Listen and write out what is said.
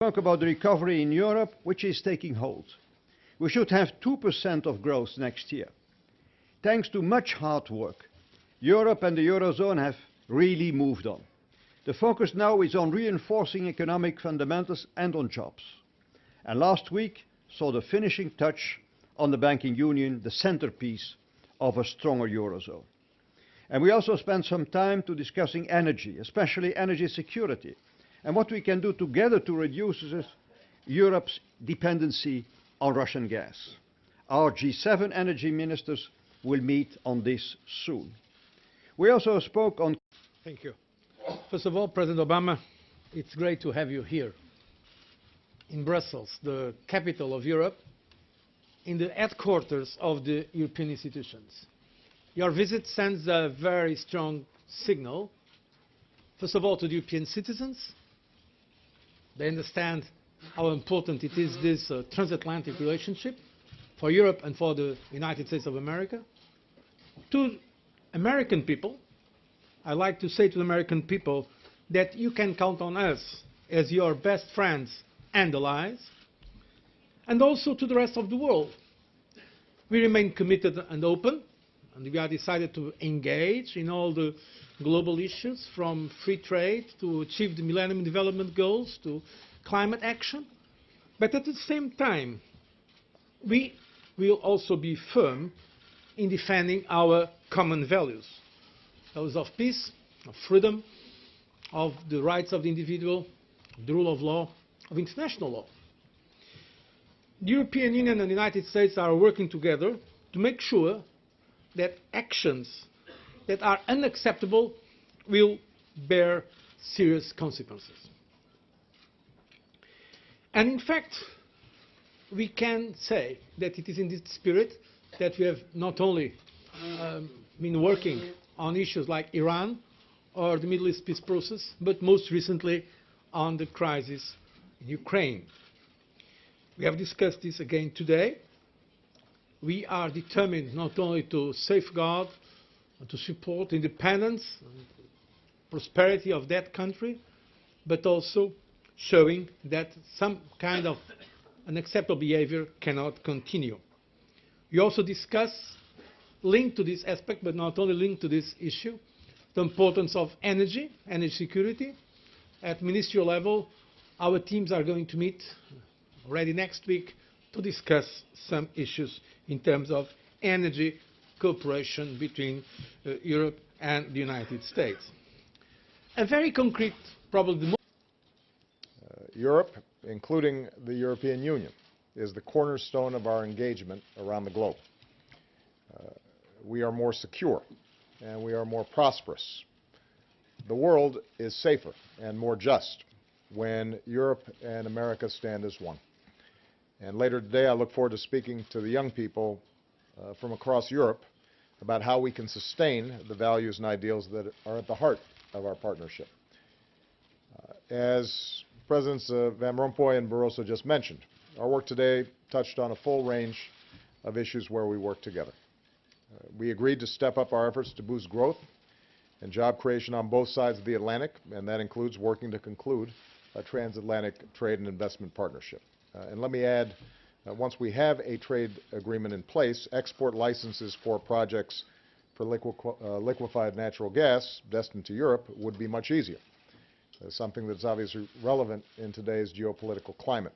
Talk about the recovery in Europe, which is taking hold. We should have 2% of growth next year. Thanks to much hard work, Europe and the Eurozone have really moved on. The focus now is on reinforcing economic fundamentals and on jobs. And last week saw the finishing touch on the banking union, the centerpiece of a stronger Eurozone. And we also spent some time to discussing energy, especially energy security, and what we can do together to reduce Europe's dependency on Russian gas. Our G7 energy ministers will meet on this soon. We also spoke on... Thank you. First of all, President Obama, it's great to have you here in Brussels, the capital of Europe, in the headquarters of the European institutions. Your visit sends a very strong signal, first of all, to the European citizens. They understand how important it is, this transatlantic relationship for Europe and for the United States of America. To American people, I like to say to the American people that you can count on us as your best friends and allies, and also to the rest of the world. We remain committed and open, and we are decided to engage in all the global issues, from free trade to achieve the Millennium Development Goals to climate action. But at the same time, we will also be firm in defending our common values, those of peace, of freedom, of the rights of the individual, the rule of law, of international law. The European Union and the United States are working together to make sure that actions that are unacceptable will bear serious consequences. And in fact, we can say that it is in this spirit that we have not only been working on issues like Iran or the Middle East peace process, but most recently on the crisis in Ukraine. We have discussed this again today. We are determined not only to safeguard and to support independence and prosperity of that country, but also showing that some kind of unacceptable behavior cannot continue. We also discuss, linked to this aspect, but not only linked to this issue, the importance of energy security. At ministerial level, our teams are going to meet already next week to discuss some issues in terms of energy cooperation between Europe and the United States. A very concrete, probably the Europe, including the European Union, is the cornerstone of our engagement around the globe. We are more secure and we are more prosperous. The world is safer and more just when Europe and America stand as one. And later today, I look forward to speaking to the young people from across Europe about how we can sustain the values and ideals that are at the heart of our partnership. As Presidents Van Rompuy and Barroso just mentioned, our work today touched on a full range of issues where we work together. We agreed to step up our efforts to boost growth and job creation on both sides of the Atlantic, and that includes working to conclude a transatlantic trade and investment partnership. And let me add, once we have a trade agreement in place, export licenses for projects for liquefied natural gas destined to Europe would be much easier, something that's obviously relevant in today's geopolitical climate.